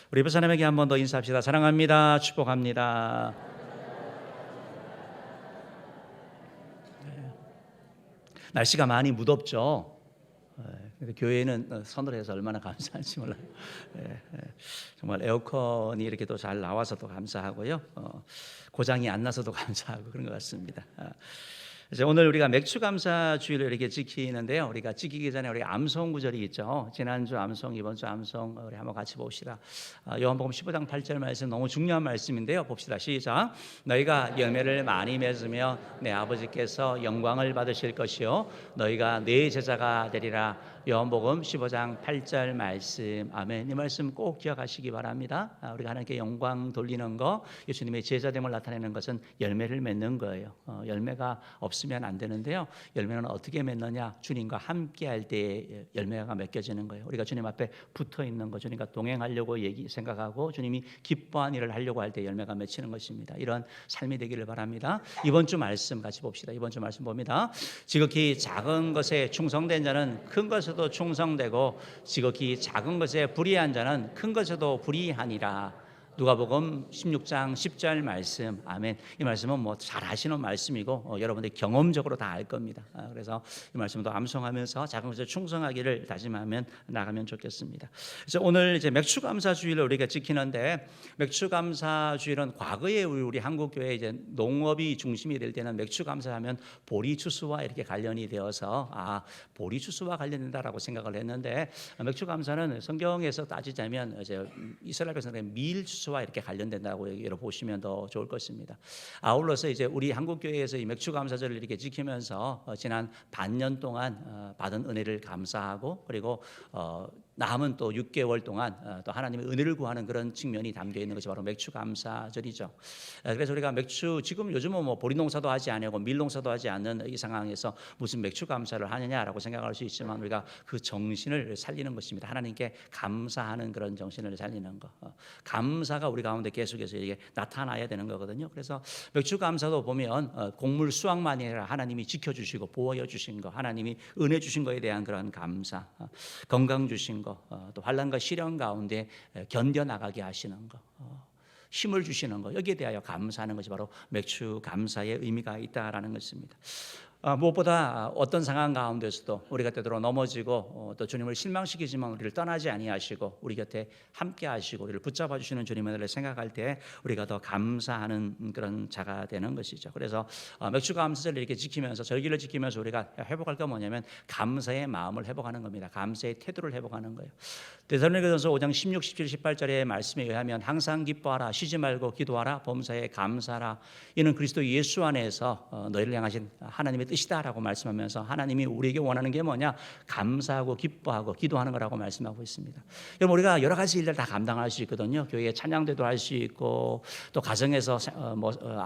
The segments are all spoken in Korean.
우리 옆에 사람에게 한 번 더 인사합시다. 사랑합니다. 축복합니다. 날씨가 많이 무덥죠. 근데 교회는 서늘해서 얼마나 감사한지 몰라요. 정말 에어컨이 이렇게 또 잘 나와서도 감사하고요. 고장이 안 나서도 감사하고 그런 것 같습니다. 이제 오늘 우리가 맥주 감사 주일을 이렇게 지키는데요. 우리가 지키기 전에 우리 암송 구절이 있죠. 지난주 암송, 이번 주 암송 우리 한번 같이 봅시다. 요한복음 15장 8절 말씀 너무 중요한 말씀인데요. 봅시다. 시작. 너희가 열매를 많이 맺으며 내 아버지께서 영광을 받으실 것이요 너희가 내 제자가 되리라. 요한복음 15장 8절 말씀. 아멘. 이 말씀 꼭 기억하시기 바랍니다. 우리가 하나님께 영광 돌리는 거, 예수님의 제자됨을 나타내는 것은 열매를 맺는 거예요. 열매가 없으면 안 되는데요. 열매는 어떻게 맺느냐? 주님과 함께할 때 열매가 맺겨지는 거예요. 우리가 주님 앞에 붙어 있는 거, 주님과 동행하려고 생각하고 주님이 기뻐한 일을 하려고 할 때 열매가 맺히는 것입니다. 이런 삶이 되기를 바랍니다. 이번 주 말씀 같이 봅시다. 이번 주 말씀 봅니다. 지극히 작은 것에 충성된 자는 큰 것에도 충성되고 지극히 작은 것에 불의한 자는 큰 것에도 불의하니라. 누가복음 16장 10절 말씀. 아멘. 이 말씀은 뭐 잘 아시는 말씀이고 여러분들이 경험적으로 다 알 겁니다. 그래서 이 말씀도 암송하면서 작은 것에 충성하기를 다짐하면 나가면 좋겠습니다. 그래서 오늘 이제 맥주감사주일을 우리가 지키는데, 맥주감사주일은 과거에 우리 한국 교회 이제 농업이 중심이 될 때는 맥주감사하면 보리추수와 이렇게 관련이 되어서 보리추수와 관련된다라고 생각을 했는데, 맥주감사는 성경에서 따지자면 이제 이스라엘 백성들의 밀추수 와 이렇게 관련된다고 얘기를 보시면 더 좋을 것입니다. 아울러서 이제 우리 한국 교회에서 이 맥주 감사절을 이렇게 지키면서 지난 반년 동안 받은 은혜를 감사하고, 그리고 남은 또 6개월 동안 또 하나님의 은혜를 구하는 그런 측면이 담겨 있는 것이 바로 맥주 감사절이죠. 그래서 우리가 맥주, 지금 요즘은 뭐 보리 농사도 하지 않고 밀 농사도 하지 않는 이 상황에서 무슨 맥주 감사를 하느냐라고 생각할 수 있지만, 우리가 그 정신을 살리는 것입니다. 하나님께 감사하는 그런 정신을 살리는 거. 감사가 우리 가운데 계속해서 이게 나타나야 되는 거거든요. 그래서 맥주 감사도 보면 곡물 수확만이 아니라 하나님이 지켜주시고 보호해 주신 거, 하나님이 은혜 주신 거에 대한 그런 감사, 건강 주신 거, 또 환난과 시련 가운데 견뎌나가게 하시는 거, 힘을 주시는 거, 여기에 대하여 감사하는 것이 바로 맥주 감사의 의미가 있다라는 것입니다. 무엇보다 어떤 상황 가운데서도 우리가 때때로 넘어지고 또 주님을 실망시키지만 우리를 떠나지 아니하시고 우리 곁에 함께 하시고 우리를 붙잡아 주시는 주님을 생각할 때 우리가 더 감사하는 그런 자가 되는 것이죠. 그래서 맥주 감사절을 이렇게 지키면서, 절기를 지키면서 우리가 회복할 건 뭐냐면 감사의 마음을 회복하는 겁니다. 감사의 태도를 회복하는 거예요. 데살로니가전서 5장 16, 17, 18절의 말씀에 의하면 항상 기뻐하라, 쉬지 말고 기도하라, 범사에 감사하라. 이는 그리스도 예수 안에서 너희를 향하신 하나님의 뜻이다라고 말씀하면서, 하나님이 우리에게 원하는 게 뭐냐? 감사하고 기뻐하고 기도하는 거라고 말씀하고 있습니다. 여러분, 우리가 여러 가지 일들 다 감당할 수 있거든요. 교회에 찬양대도 할 수 있고, 또 가정에서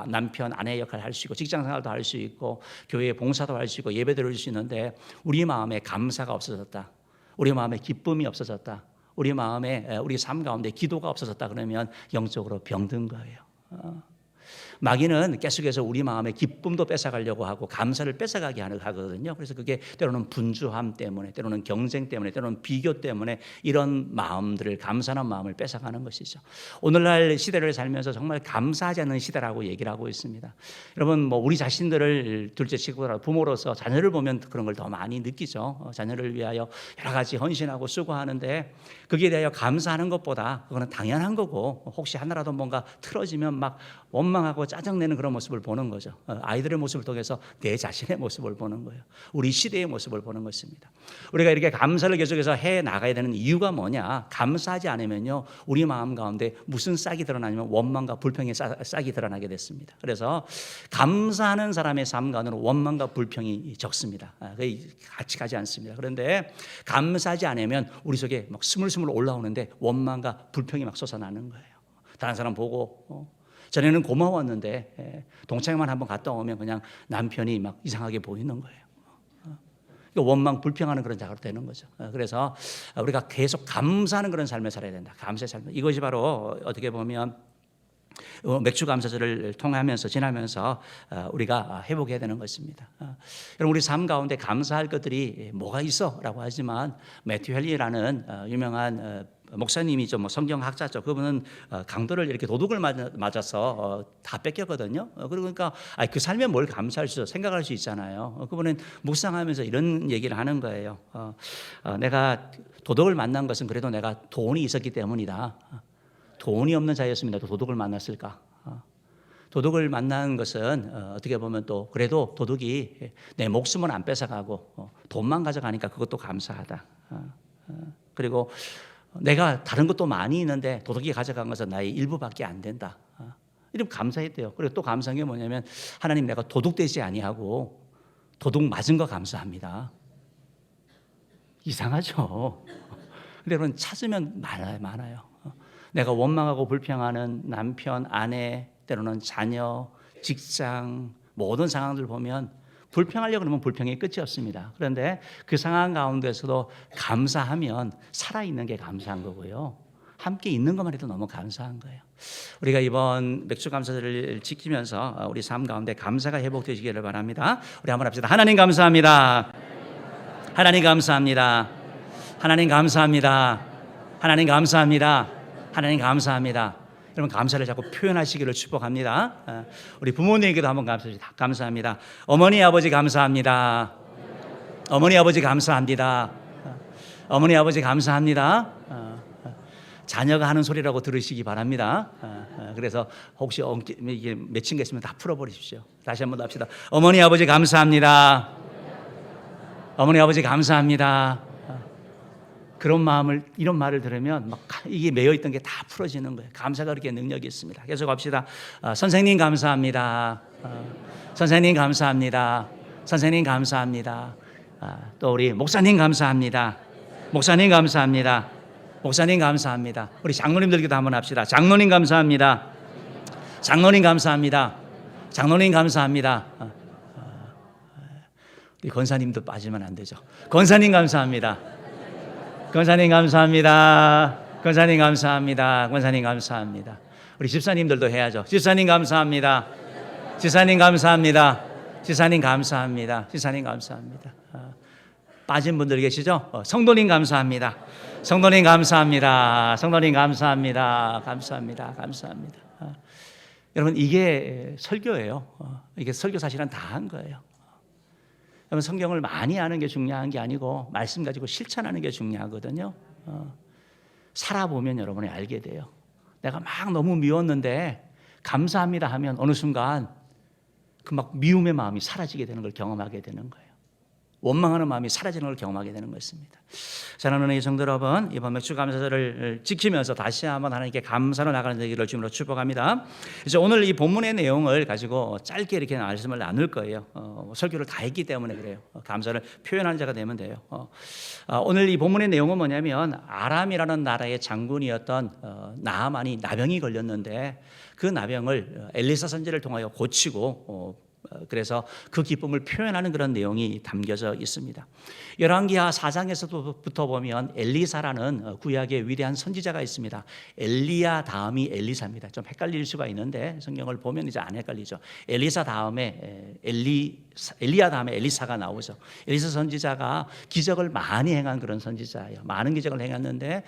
남편 아내 역할을 할 수 있고, 직장생활도 할 수 있고, 교회에 봉사도 할 수 있고, 예배 드릴 수 있는데, 우리 마음에 감사가 없어졌다, 우리 마음에 기쁨이 없어졌다, 우리 마음에, 우리 삶 가운데 기도가 없어졌다 그러면 영적으로 병든 거예요. 마귀는 계속해서 우리 마음의 기쁨도 뺏어가려고 하고 감사를 뺏어가게 하거든요. 그래서 그게 때로는 분주함 때문에, 때로는 경쟁 때문에, 때로는 비교 때문에 이런 마음들을, 감사하는 마음을 뺏어가는 것이죠. 오늘날 시대를 살면서 정말 감사하지 않는 시대라고 얘기를 하고 있습니다. 여러분, 뭐 우리 자신들을 둘째치고 부모로서 자녀를 보면 그런 걸 더 많이 느끼죠. 자녀를 위하여 여러 가지 헌신하고 수고하는데 거기에 대하여 감사하는 것보다 그거는 당연한 거고, 혹시 하나라도 뭔가 틀어지면 막 원망하고 짜증내는 그런 모습을 보는 거죠. 아이들의 모습을 통해서 내 자신의 모습을 보는 거예요. 우리 시대의 모습을 보는 것입니다. 우리가 이렇게 감사를 계속해서 해 나가야 되는 이유가 뭐냐? 감사하지 않으면요, 우리 마음 가운데 무슨 싹이 드러나냐면 원망과 불평의 싹이 드러나게 됐습니다. 그래서 감사하는 사람의 삶 가운데는 원망과 불평이 적습니다. 거의 같이 가지 않습니다. 그런데 감사하지 않으면 우리 속에 막 스물스물 올라오는데 원망과 불평이 막 솟아나는 거예요. 다른 사람 보고 전에는 고마웠는데 동창회만 한번 갔다 오면 그냥 남편이 막 이상하게 보이는 거예요. 원망 불평하는 그런 자가 되는 거죠. 그래서 우리가 계속 감사하는 그런 삶을 살아야 된다. 감사의 삶. 이것이 바로 어떻게 보면 맥주 감사절을 통하면서 지나면서 우리가 회복해야 되는 것입니다. 여러분, 우리 삶 가운데 감사할 것들이 뭐가 있어라고 하지만 매튜 헬리라는 유명한 목사님이 좀 성경학자죠. 그분은 강도를 이렇게 도둑을 맞아서 다 뺏겼거든요. 그러니까 그 삶에 뭘 감사할 수 생각할 수 있잖아요. 그분은 묵상하면서 이런 얘기를 하는 거예요. 내가 도둑을 만난 것은 그래도 내가 돈이 있었기 때문이다. 돈이 없는 자였으면 나도 도둑을 만났을까? 도둑을 만난 것은 어떻게 보면 또 그래도 도둑이 내 목숨은 안 뺏어가고 돈만 가져가니까 그것도 감사하다. 그리고 내가 다른 것도 많이 있는데 도둑이 가져간 것은 나의 일부밖에 안 된다. 이러면 감사했대요. 그리고 또 감사한 게 뭐냐면 하나님 내가 도둑되지 아니하고 도둑 맞은 거 감사합니다. 이상하죠. 근데 여러분 찾으면 많아요. 내가 원망하고 불평하는 남편, 아내, 때로는 자녀, 직장 모든 상황들 보면 불평하려고 그러면 불평이 끝이 없습니다. 그런데 그 상황 가운데서도 감사하면 살아있는 게 감사한 거고요. 함께 있는 것만 해도 너무 감사한 거예요. 우리가 이번 맥주 감사절을 지키면서 우리 삶 가운데 감사가 회복되시기를 바랍니다. 우리 한번 합시다. 하나님 감사합니다. 하나님 감사합니다. 하나님 감사합니다. 하나님 감사합니다. 하나님 감사합니다. 여러분 감사를 자꾸 표현하시기를 축복합니다. 우리 부모님에게도 한번 감사합니다. 어머니 아버지 감사합니다. 어머니 아버지 감사합니다. 어머니 아버지 감사합니다. 자녀가 하는 소리라고 들으시기 바랍니다. 그래서 혹시 이게 맺힌 게 있으면 다 풀어버리십시오. 다시 한번 합시다. 어머니 아버지 감사합니다. 어머니 아버지 감사합니다. 그런 마음을 이런 말을 들으면 막 이게 매여 있던 게 다 풀어지는 거예요. 감사가 그렇게 능력이 있습니다. 계속 합시다. 선생님 감사합니다. 선생님 감사합니다. 선생님 감사합니다. 또 우리 목사님 감사합니다. 목사님 감사합니다. 목사님 감사합니다. 우리 장로님들께도 한번 합시다. 장로님 감사합니다. 장로님 감사합니다. 장로님 감사합니다. 우리 권사님도 빠지면 안 되죠. 권사님 감사합니다. 권사님 감사합니다. 권사님 감사합니다. 권사님 감사합니다. 우리 집사님들도 해야죠. 집사님 감사합니다. 집사님 감사합니다. 집사님 감사합니다. 집사님 감사합니다. 빠진 분들 계시죠? 성도님 감사합니다. 성도님 감사합니다. 성도님 감사합니다. 감사합니다. 감사합니다. 여러분 이게 설교예요. 이게 설교 사실은 다 한 거예요. 여러분 성경을 많이 아는 게 중요한 게 아니고 말씀 가지고 실천하는 게 중요하거든요. 살아보면 여러분이 알게 돼요. 내가 막 너무 미웠는데 감사합니다 하면 어느 순간 그 막 미움의 마음이 사라지게 되는 걸 경험하게 되는 거예요. 원망하는 마음이 사라지는 걸 경험하게 되는 것입니다. 사랑하는 은혜의 성도 여러분, 이번 맥주 감사절을 지키면서 다시 한번 하나님께 감사로 나가는 되기를 주님으로 축복합니다. 이제 오늘 이 본문의 내용을 가지고 짧게 이렇게 말씀을 나눌 거예요. 설교를 다 했기 때문에 그래요. 감사를 표현하는 자가 되면 돼요. 오늘 이 본문의 내용은 뭐냐면 아람이라는 나라의 장군이었던 나아만이 나병이 걸렸는데 그 나병을 엘리사 선지를 통하여 고치고 그래서 그 기쁨을 표현하는 그런 내용이 담겨져 있습니다. 열왕기하 4장에서부터 보면 엘리사라는 구약의 위대한 선지자가 있습니다. 엘리야 다음이 엘리사입니다. 좀 헷갈릴 수가 있는데 성경을 보면 이제 안 헷갈리죠. 엘리사 다음에 엘리야 다음에 엘리사가 나오죠. 엘리사 선지자가 기적을 많이 행한 그런 선지자예요. 많은 기적을 행했는데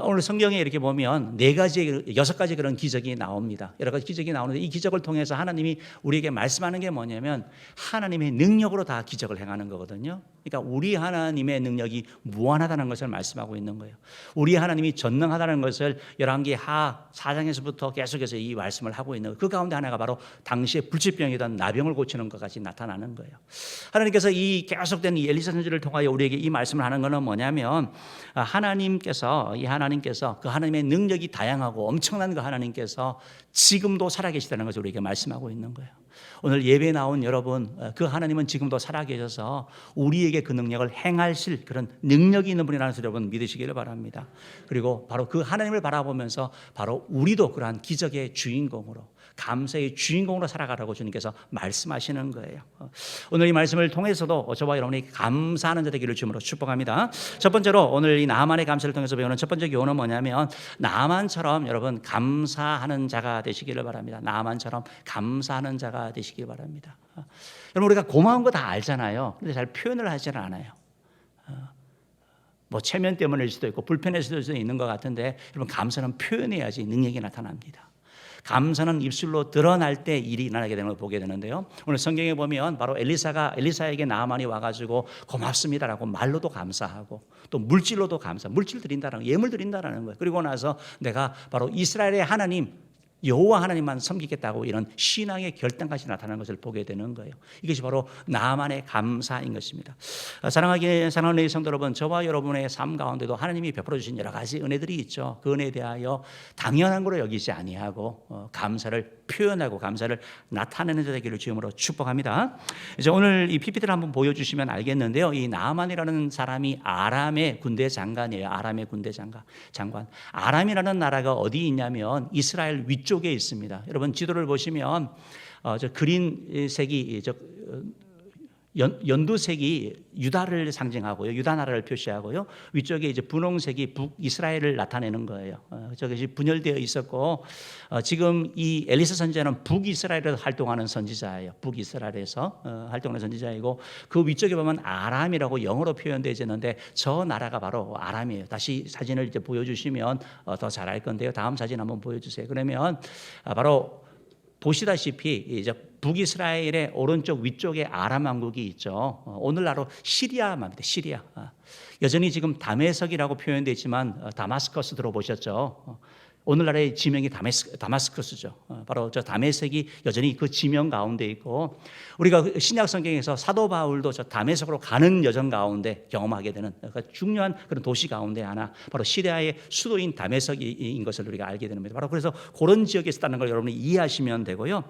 오늘 성경에 이렇게 보면 6가지 그런 기적이 나옵니다. 여러 가지 기적이 나오는데 이 기적을 통해서 하나님이 우리에게 말씀하는 게 뭐냐면 하나님의 능력으로 다 기적을 행하는 거거든요. 그러니까 우리 하나님의 능력이 무한하다는 것을 말씀하고 있는 거예요. 우리 하나님이 전능하다는 것을 열왕기하 4장에서부터 계속해서 이 말씀을 하고 있는 거예요. 그 가운데 하나가 바로 당시에 불치병이던 나병을 고치는 것까지 나타나는 거예요. 하나님께서 이 계속된 이 엘리사 선지를 통하여 우리에게 이 말씀을 하는 것은 뭐냐면 하나님께서 그 하나님의 능력이 다양하고 엄청난 그 하나님께서 지금도 살아계시다는 것을 우리에게 말씀하고 있는 거예요. 오늘 예배에 나온 여러분, 그 하나님은 지금도 살아계셔서 우리에게 그 능력을 행하실 그런 능력이 있는 분이라는 것을 여러분 믿으시기를 바랍니다. 그리고 바로 그 하나님을 바라보면서 바로 우리도 그러한 기적의 주인공으로, 감사의 주인공으로 살아가라고 주님께서 말씀하시는 거예요. 오늘 이 말씀을 통해서도 저와 여러분이 감사하는 자 되기를 주님으로 축복합니다. 첫 번째로 오늘 이 나아만의 감사를 통해서 배우는 첫 번째 교훈은 뭐냐면 나아만처럼 여러분 감사하는 자가 되시기를 바랍니다. 나아만처럼 감사하는 자가 되시기 바랍니다. 여러분 우리가 고마운 거 다 알잖아요. 근데 잘 표현을 하지는 않아요. 뭐 체면 때문일 수도 있고 불편해질 수도 있는 것 같은데 여러분 감사는 표현해야지 능력이 나타납니다. 감사는 입술로 드러날 때 일이 일어나게 되는 걸 보게 되는데요. 오늘 성경에 보면 바로 엘리사에게 나아만이 와가지고 고맙습니다라고 말로도 감사하고 또 물질로도 물질 드린다라는 예물 드린다라는 거예요. 그리고 나서 내가 바로 이스라엘의 하나님 여호와 하나님만 섬기겠다고 이런 신앙의 결단까지 나타나는 것을 보게 되는 거예요. 이것이 바로 나만의 감사인 것입니다. 사랑하는 성도 여러분, 저와 여러분의 삶 가운데도 하나님이 베풀어 주신 여러 가지 은혜들이 있죠. 그 은혜에 대하여 당연한 것으로 여기지 아니하고 감사를 표현하고 감사를 나타내는 자 되기를 주님으로 축복합니다. 이제 오늘 이 PPT를 한번 보여주시면 알겠는데요. 이 나아만이라는 사람이 아람의 군대 장관이에요. 아람의 군대 장관. 아람이라는 나라가 어디 있냐면 이스라엘 위쪽에 있습니다. 여러분 지도를 보시면 저 그린색이 연두색이 유다를 상징하고요, 유다 나라를 표시하고요. 위쪽에 이제 분홍색이 북이스라엘을 나타내는 거예요. 저것이 분열되어 있었고 지금 이 엘리사 선지자는 북이스라엘에서 활동하는 선지자예요. 북이스라엘에서 활동하는 선지자이고 그 위쪽에 보면 아람이라고 영어로 표현되어 있는데 저 나라가 바로 아람이에요. 다시 사진을 이제 보여주시면 더 잘 알 건데요. 다음 사진 한번 보여주세요. 그러면 바로 보시다시피 이제 북이스라엘의 오른쪽 위쪽에 아람 왕국이 있죠. 오늘날로 시리아입니다. 시리아. 여전히 지금 다메섹이라고 표현되어 있지만 다마스커스 들어보셨죠? 오늘날의 지명이 다마스커스죠. 바로 저 다메섹이 여전히 그 지명 가운데 있고 우리가 신약 성경에서 사도 바울도 저 다메섹으로 가는 여정 가운데 경험하게 되는 중요한 그런 도시 가운데 하나 바로 시리아의 수도인 다메섹인 것을 우리가 알게 됩니다. 바로 그래서 그런 지역에 있었다는 걸 여러분이 이해하시면 되고요.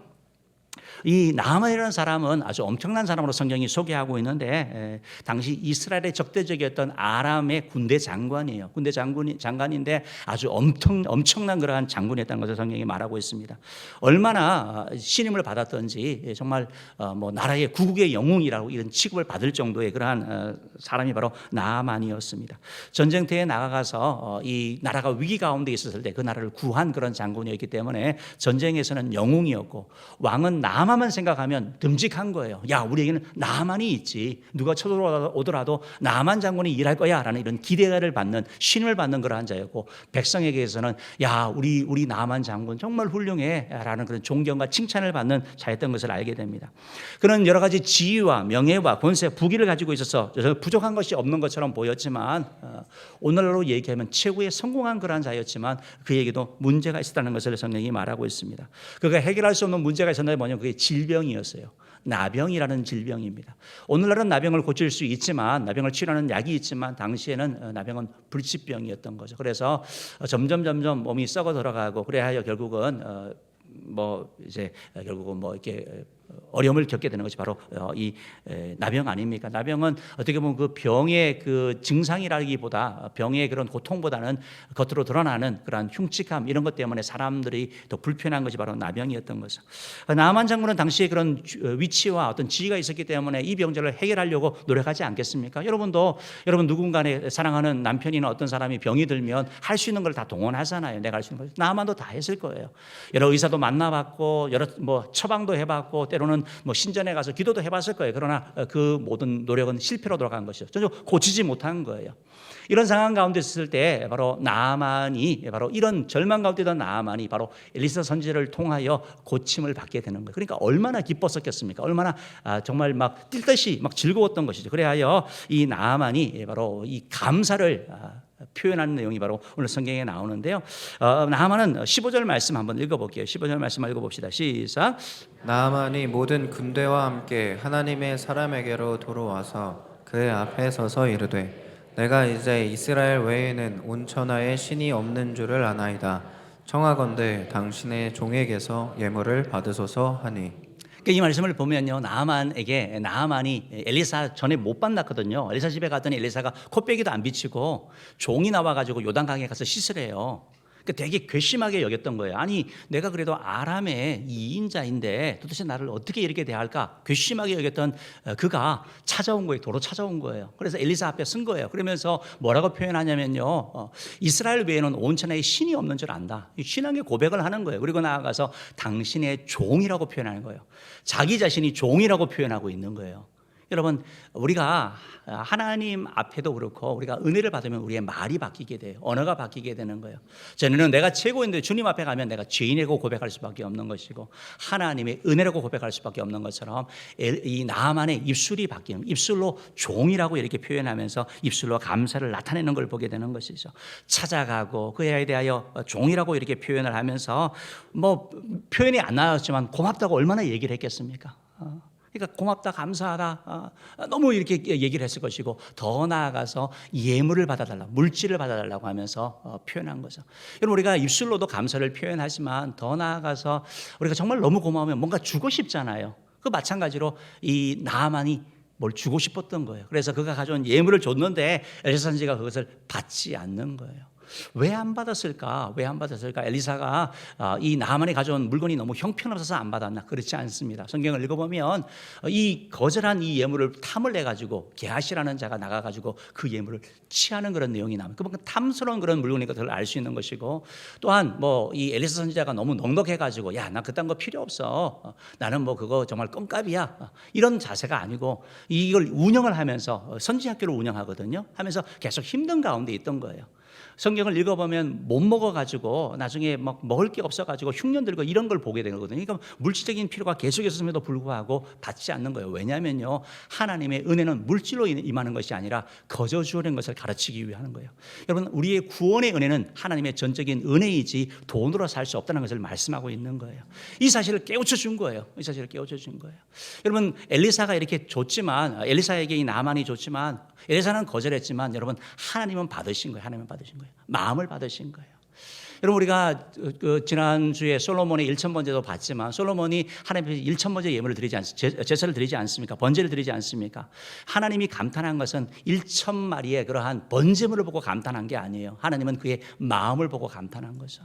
이 나아만이라는 사람은 아주 엄청난 사람으로 성경이 소개하고 있는데 당시 이스라엘의 적대적이었던 아람의 군대 장관이에요. 군대 장관인데 아주 엄청난 그러한 장군이었다는 것을 성경이 말하고 있습니다. 얼마나 신임을 받았던지 정말 뭐 나라의 구국의 영웅이라고 이런 취급을 받을 정도의 그러한 사람이 바로 나아만이었습니다. 전쟁터에 나가서 이 나라가 위기 가운데 있었을 때 그 나라를 구한 그런 장군이었기 때문에 전쟁에서는 영웅이었고 왕은 나아만만 생각하면 듬직한 거예요. 야, 우리에게는 나아만이 있지. 누가 쳐들어오더라도 나아만 장군이 일할 거야 라는 이런 기대를 받는 신임을 받는 그러한 자였고 백성에게서는 야, 우리 나아만 장군 정말 훌륭해 라는 그런 존경과 칭찬을 받는 자였던 것을 알게 됩니다. 그는 여러 가지 지위와 명예와 권세, 부귀를 가지고 있어서 부족한 것이 없는 것처럼 보였지만 오늘날로 얘기하면 최고의 성공한 그러한 자였지만 그에게도 문제가 있었다는 것을 성경이 말하고 있습니다. 그가 해결할 수 없는 문제가 있었는데 뭐냐면 그게 질병이었어요. 나병이라는 질병입니다. 오늘날은 나병을 고칠 수 있지만 나병을 치료하는 약이 있지만 당시에는 나병은 불치병이었던 거죠. 그래서 점점 몸이 썩어 들어가고 그래야 결국은 결국은 이렇게 어려움을 겪게 되는 것이 바로 이 나병 아닙니까? 나병은 어떻게 보면 그 병의 그 증상이라기보다 병의 그런 고통보다는 겉으로 드러나는 그런 흉측함 이런 것 때문에 사람들이 더 불편한 것이 바로 나병이었던 거죠. 나아만 장군은 당시에 그런 위치와 어떤 지위가 있었기 때문에 이 병자를 해결하려고 노력하지 않겠습니까? 여러분 누군가의 사랑하는 남편이나 어떤 사람이 병이 들면 할 수 있는 걸 다 동원하잖아요. 내가 할 수 있는 걸. 나아만도 다 했을 거예요. 여러 의사도 만나봤고 여러 처방도 해봤고 때로는 신전에 가서 기도도 해봤을 거예요. 그러나 그 모든 노력은 실패로 돌아간 것이죠. 전혀 고치지 못한 거예요. 이런 상황 가운데 있을 때 바로 나아만이 바로 이런 절망 가운데 있던 나아만이 바로 엘리사 선지자를 통하여 고침을 받게 되는 거예요. 그러니까 얼마나 기뻤었겠습니까? 얼마나 정말 막 뛸 듯이 막 즐거웠던 것이죠. 그래야 이 나아만이 바로 이 감사를 표현하는 내용이 바로 오늘 성경에 나오는데요. 나아만은 15절 말씀 한번 읽어볼게요. 15절 말씀 읽어봅시다. 시작. 나아만이 모든 군대와 함께 하나님의 사람에게로 돌아와서 그의 앞에 서서 이르되 내가 이제 이스라엘 외에는 온 천하에 신이 없는 줄을 아나이다. 청하건대 당신의 종에게서 예물을 받으소서 하니. 이 말씀을 보면요, 나아만이 엘리사 전에 못 만났거든요. 엘리사 집에 갔더니 엘리사가 코빼기도 안 비치고 종이 나와가지고 요단강에 가서 씻으래요. 그러니까 되게 괘씸하게 여겼던 거예요. 아니 내가 그래도 아람의 2인자인데 도대체 나를 어떻게 이렇게 대할까? 괘씸하게 여겼던 그가 찾아온 거예요. 도로 찾아온 거예요. 그래서 엘리사 앞에 쓴 거예요. 그러면서 뭐라고 표현하냐면요, 이스라엘 외에는 온 천하에 신이 없는 줄 안다. 신앙의 고백을 하는 거예요. 그리고 나아가서 당신의 종이라고 표현하는 거예요. 자기 자신이 종이라고 표현하고 있는 거예요. 여러분, 우리가 하나님 앞에도 그렇고 우리가 은혜를 받으면 우리의 말이 바뀌게 돼요. 언어가 바뀌게 되는 거예요. 전에는 내가 최고인데 주님 앞에 가면 내가 죄인이라고 고백할 수밖에 없는 것이고 하나님의 은혜라고 고백할 수밖에 없는 것처럼 이 나만의 입술이 바뀌는, 입술로 종이라고 이렇게 표현하면서 입술로 감사를 나타내는 걸 보게 되는 것이죠. 찾아가고 그에 대하여 종이라고 이렇게 표현을 하면서 뭐 표현이 안 나왔지만 고맙다고 얼마나 얘기를 했겠습니까? 그러니까 고맙다, 감사하다, 너무 이렇게 얘기를 했을 것이고 더 나아가서 예물을 받아달라, 물질을 받아달라고 하면서 표현한 거죠. 여러분, 우리가 입술로도 감사를 표현하지만 더 나아가서 우리가 정말 너무 고마우면 뭔가 주고 싶잖아요. 그 마찬가지로 이 나만이 뭘 주고 싶었던 거예요. 그래서 그가 가져온 예물을 줬는데 엘리사 선지자가 그것을 받지 않는 거예요. 왜 안 받았을까? 왜 안 받았을까? 엘리사가 이 나만이 가져온 물건이 너무 형편없어서 안 받았나? 그렇지 않습니다. 성경을 읽어보면 이 거절한 이 예물을 탐을 내가지고 게하시라는 자가 나가가지고 그 예물을 취하는 그런 내용이 나옵니다. 그만큼 탐스러운 그런 물건인 것을 알 수 있는 것이고, 또한 뭐 이 엘리사 선지자가 너무 넉넉해가지고 야, 나 그딴 거 필요 없어. 나는 뭐 그거 정말 껌값이야. 이런 자세가 아니고 이걸 운영을 하면서 선지학교를 운영하거든요. 하면서 계속 힘든 가운데 있던 거예요. 성경을 읽어보면 못 먹어가지고 나중에 막 먹을 게 없어가지고 흉년 들고 이런 걸 보게 되거든요. 그러니까 물질적인 필요가 계속 있었음에도 불구하고 받지 않는 거예요. 왜냐하면요, 하나님의 은혜는 물질로 임하는 것이 아니라 거저 주어낸 것을 가르치기 위해 하는 거예요. 여러분, 우리의 구원의 은혜는 하나님의 전적인 은혜이지 돈으로 살 수 없다는 것을 말씀하고 있는 거예요. 이 사실을 깨우쳐 준 거예요. 이 사실을 깨우쳐 준 거예요. 여러분, 엘리사가 이렇게 줬지만, 엘리사에게 이 나만이 줬지만 엘리사는 거절했지만 여러분, 하나님은 받으신 거예요. 하나님은 받으신 거예요. 마음을 받으신 거예요. 여러분, 우리가 지난주에 솔로몬의 1,000번제도 봤지만 솔로몬이 하나님 앞에 1,000번제 예물을 드리지 않습니까? 제사를 드리지 않습니까? 번제를 드리지 않습니까? 하나님이 감탄한 것은 1,000마리의 그러한 번제물을 보고 감탄한 게 아니에요. 하나님은 그의 마음을 보고 감탄한 거죠.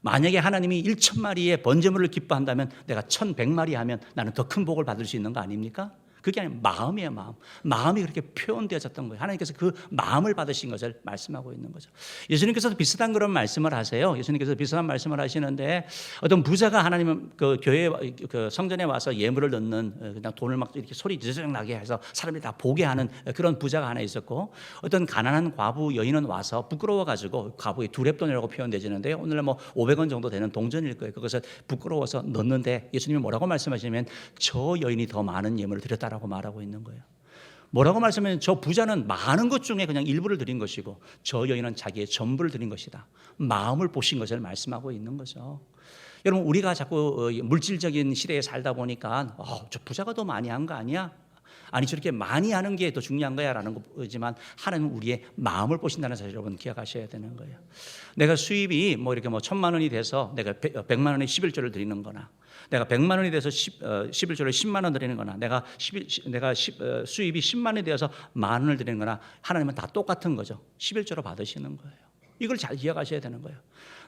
만약에 하나님이 1,000마리의 번제물을 기뻐한다면 내가 1,100마리 하면 나는 더 큰 복을 받을 수 있는 거 아닙니까? 그게 아니라 마음이에요. 마음이 그렇게 표현되어졌던 거예요. 하나님께서 그 마음을 받으신 것을 말씀하고 있는 거죠. 예수님께서도 비슷한 그런 말씀을 하세요. 예수님께서 비슷한 말씀을 하시는데 어떤 부자가 하나님 그 교회 그 성전에 와서 예물을 넣는, 그냥 돈을 막 이렇게 소리 지저정 나게 해서 사람들이 다 보게 하는 그런 부자가 하나 있었고, 어떤 가난한 과부 여인은 와서 부끄러워 가지고, 과부의 두렙돈이라고 표현되지는데 오늘날 뭐 500원 정도 되는 동전일 거예요. 그것을 부끄러워서 넣는데 예수님이 뭐라고 말씀하시냐면 저 여인이 더 많은 예물을 드렸다라고 말하고 있는 거예요. 뭐라고 말씀하면 저 부자는 많은 것 중에 그냥 일부를 드린 것이고 저 여인은 자기의 전부를 드린 것이다. 마음을 보신 것을 말씀하고 있는 거죠. 여러분, 우리가 자꾸 물질적인 시대에 살다 보니까 저 부자가 더 많이 한 거 아니야? 아니, 저렇게 많이 하는 게 더 중요한 거야 라는 거지만 하나님은 우리의 마음을 보신다는 사실 여러분 기억하셔야 되는 거예요. 내가 수입이 뭐 이렇게 뭐 1,000만 원이 돼서 내가 100만 원의 11조를 드리는 거나, 내가 100만 원이 돼서 11조를 10만 원 드리는 거나, 내가 수입이 10만 원이 되어서 만 원을 드리는 거나, 하나님은 다 똑같은 거죠. 11조로 받으시는 거예요. 이걸 잘 기억하셔야 되는 거예요.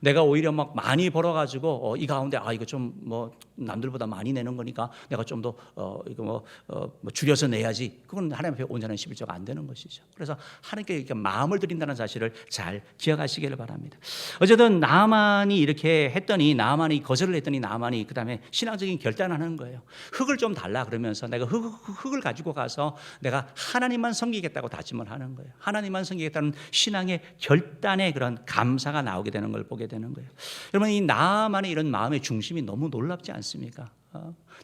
내가 오히려 막 많이 벌어가지고 이 가운데 이거 좀 뭐 남들보다 많이 내는 거니까 내가 좀 더 이거 뭐 줄여서 내야지. 그건 하나님 앞에 온전한 11조가 안 되는 것이죠. 그래서 하나님께 이렇게 마음을 드린다는 사실을 잘 기억하시기를 바랍니다. 어쨌든 나만이 이렇게 했더니, 나만이 거절을 했더니 나만이 그 다음에 신앙적인 결단을 하는 거예요. 흙을 좀 달라 그러면서 내가 흙을 가지고 가서 내가 하나님만 섬기겠다고 다짐을 하는 거예요. 하나님만 섬기겠다는 신앙의 결단의 그런 감사가 나오게 되는 걸 보게 되는 거예요. 여러분, 이 나만의 이런 마음의 중심이 너무 놀랍지 않습니까?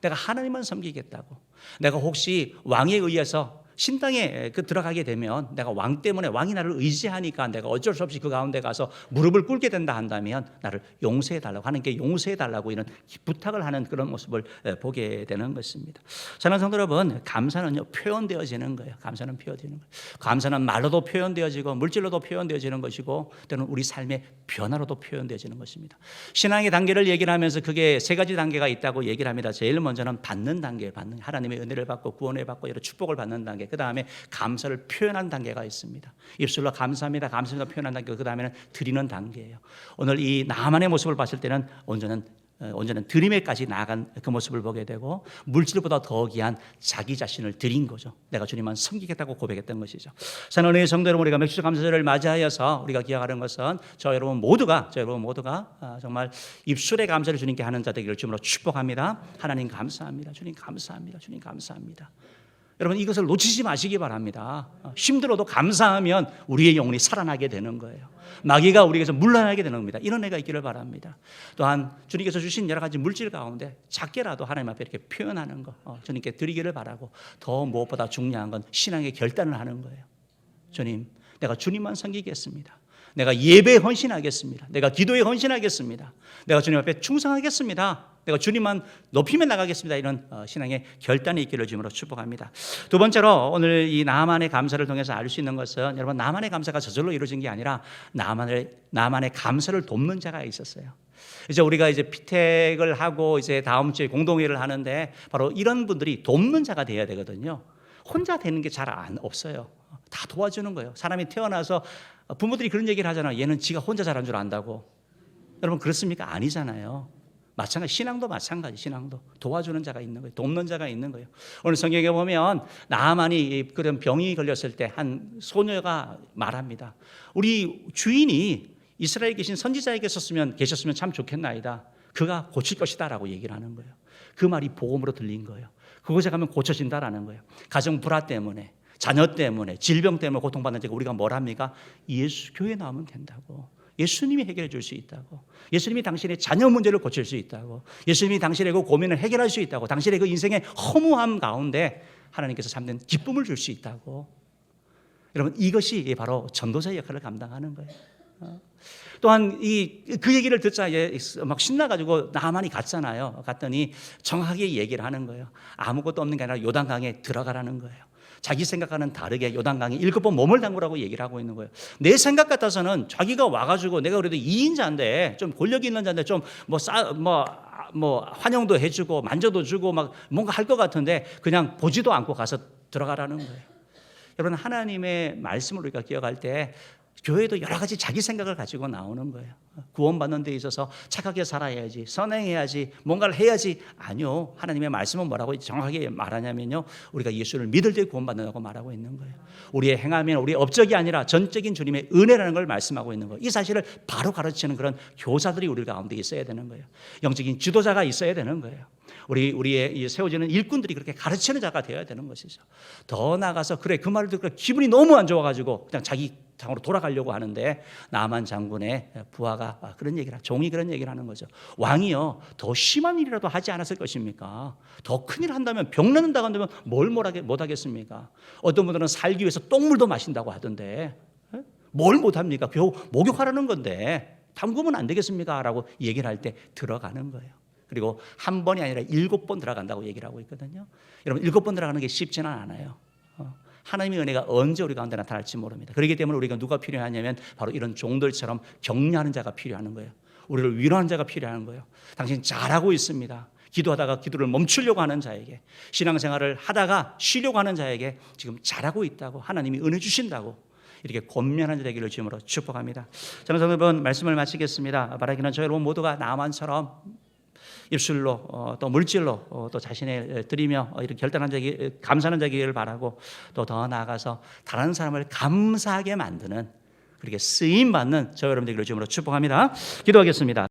내가 하나님만 섬기겠다고. 내가 혹시 왕에 의해서 신당에 들어가게 되면 내가 왕 때문에, 왕이 나를 의지하니까 내가 어쩔 수 없이 그 가운데 가서 무릎을 꿇게 된다 한다면 나를 용서해 달라고, 하나님께 용서해 달라고 이런 부탁을 하는 그런 모습을 보게 되는 것입니다. 사랑하는 성도 여러분, 감사는요 표현되어지는 거예요. 감사는 표현되는 거예요. 감사는 말로도 표현되어지고 물질로도 표현되어지는 것이고 때로는 우리 삶의 변화로도 표현되어지는 것입니다. 신앙의 단계를 얘기를 하면서 그게 세 가지 단계가 있다고 얘기를 합니다. 제일 먼저는 받는 단계, 받는, 하나님의 은혜를 받고 구원을 받고 여러 축복을 받는 단계. 그 다음에 감사를 표현하는 단계가 있습니다. 입술로 감사합니다, 감사합니다 표현하는 단계. 그 다음에는 드리는 단계예요. 오늘 이 나만의 모습을 봤을 때는 온전한 드림에까지 나아간 그 모습을 보게 되고, 물질보다 더 귀한 자기 자신을 드린 거죠. 내가 주님만 섬기겠다고 고백했던 것이죠. 사랑하는 성도 여러분, 우리가 맥주 감사절을 맞이하여서 우리가 기억하는 것은 저 여러분 모두가 정말 입술의 감사를 주님께 하는 자 되기를 주님으로 축복합니다. 하나님 감사합니다. 주님 감사합니다. 주님 감사합니다. 여러분 이것을 놓치지 마시기 바랍니다. 힘들어도 감사하면 우리의 영혼이 살아나게 되는 거예요. 마귀가 우리에게서 물러나게 되는 겁니다. 이런 애가 있기를 바랍니다. 또한 주님께서 주신 여러 가지 물질 가운데 작게라도 하나님 앞에 이렇게 표현하는 거 주님께 드리기를 바라고, 더 무엇보다 중요한 건 신앙의 결단을 하는 거예요. 주님, 내가 주님만 섬기겠습니다. 내가 예배에 헌신하겠습니다. 내가 기도에 헌신하겠습니다. 내가 주님 앞에 충성하겠습니다. 내가 주님만 높이며 나가겠습니다. 이런 신앙의 결단이 있기를 주님으로 축복합니다. 두 번째로 오늘 이 나만의 감사를 통해서 알 수 있는 것은, 여러분 나만의 감사가 저절로 이루어진 게 아니라 나만의 감사를 돕는 자가 있었어요. 이제 우리가 이제 피택을 하고 이제 다음 주에 공동회를 하는데 바로 이런 분들이 돕는 자가 되어야 되거든요. 혼자 되는 게 잘 없어요. 다 도와주는 거예요. 사람이 태어나서 부모들이 그런 얘기를 하잖아요. 얘는 지가 혼자 잘한 줄 안다고. 여러분 그렇습니까? 아니잖아요. 마찬가지, 신앙도 마찬가지. 신앙도 도와주는 자가 있는 거예요. 돕는 자가 있는 거예요. 오늘 성경에 보면 나만이 그런 병이 걸렸을 때 한 소녀가 말합니다. 우리 주인이 이스라엘에 계신 선지자에게 계셨으면 참 좋겠나이다. 그가 고칠 것이다 라고 얘기를 하는 거예요. 그 말이 복음으로 들린 거예요. 그곳에 가면 고쳐진다라는 거예요. 가정 불화 때문에, 자녀 때문에, 질병 때문에 고통받는 자가 우리가 뭘 합니까? 예수 교회 나오면 된다고. 예수님이 해결해 줄 수 있다고. 예수님이 당신의 자녀 문제를 고칠 수 있다고. 예수님이 당신의 그 고민을 해결할 수 있다고. 당신의 그 인생의 허무함 가운데 하나님께서 참된 기쁨을 줄 수 있다고. 여러분 이것이 바로 전도자의 역할을 감당하는 거예요. 또한 그 얘기를 듣자 막 신나가지고 나만이 갔잖아요. 갔더니 정확하게 얘기를 하는 거예요. 아무것도 없는 게 아니라 요단강에 들어가라는 거예요. 자기 생각과는 다르게 요단강에 7번 몸을 담그라고 얘기를 하고 있는 거예요. 내 생각 같아서는 자기가 와가지고 내가 그래도 2인자인데 좀 권력이 있는 자인데 좀 환영도 해주고 만져도 주고 막 뭔가 할 것 같은데 그냥 보지도 않고 가서 들어가라는 거예요. 여러분 하나님의 말씀을 우리가 기억할 때 교회도 여러 가지 자기 생각을 가지고 나오는 거예요. 구원받는 데 있어서 착하게 살아야지, 선행해야지, 뭔가를 해야지. 아니요. 하나님의 말씀은 뭐라고 정확하게 말하냐면요, 우리가 예수를 믿을 때 구원받는다고 말하고 있는 거예요. 우리의 행함은 우리의 업적이 아니라 전적인 주님의 은혜라는 걸 말씀하고 있는 거예요. 이 사실을 바로 가르치는 그런 교사들이 우리 가운데 있어야 되는 거예요. 영적인 지도자가 있어야 되는 거예요. 우리의 세워지는 일꾼들이 그렇게 가르치는 자가 되어야 되는 것이죠. 더 나아가서 그 말을 듣고 기분이 너무 안 좋아가지고 그냥 자기 장으로 돌아가려고 하는데 나만 장군의 부하가 그런 얘기를, 종이 그런 얘기를 하는 거죠. 왕이요 더 심한 일이라도 하지 않았을 것입니까? 더 큰일 한다면, 병 낫는다고 한다면 뭘 못하겠습니까? 어떤 분들은 살기 위해서 똥물도 마신다고 하던데 뭘 못합니까? 겨우 목욕하라는 건데 담그면 안 되겠습니까? 라고 얘기를 할 때 들어가는 거예요. 그리고 한 번이 아니라 7번 들어간다고 얘기를 하고 있거든요. 여러분 7번 들어가는 게 쉽지는 않아요. 하나님의 은혜가 언제 우리 가운데 나타날지 모릅니다. 그렇기 때문에 우리가 누가 필요하냐면 바로 이런 종들처럼 격려하는 자가 필요한 거예요. 우리를 위로하는 자가 필요한 거예요. 당신 잘하고 있습니다. 기도하다가 기도를 멈추려고 하는 자에게, 신앙생활을 하다가 쉬려고 하는 자에게 지금 잘하고 있다고, 하나님이 은혜 주신다고 이렇게 권면하는 자 되기를 주님으로 축복합니다. 저는 여러분 말씀을 마치겠습니다. 바라기는 저희 여러분 모두가 나만처럼 입술로 또 물질로 또 자신을 드리며 이렇게 결단한 자기, 감사하는 자기를 바라고, 또 더 나아가서 다른 사람을 감사하게 만드는, 그렇게 쓰임 받는 저 여러분들 주님으로 축복합니다. 기도하겠습니다.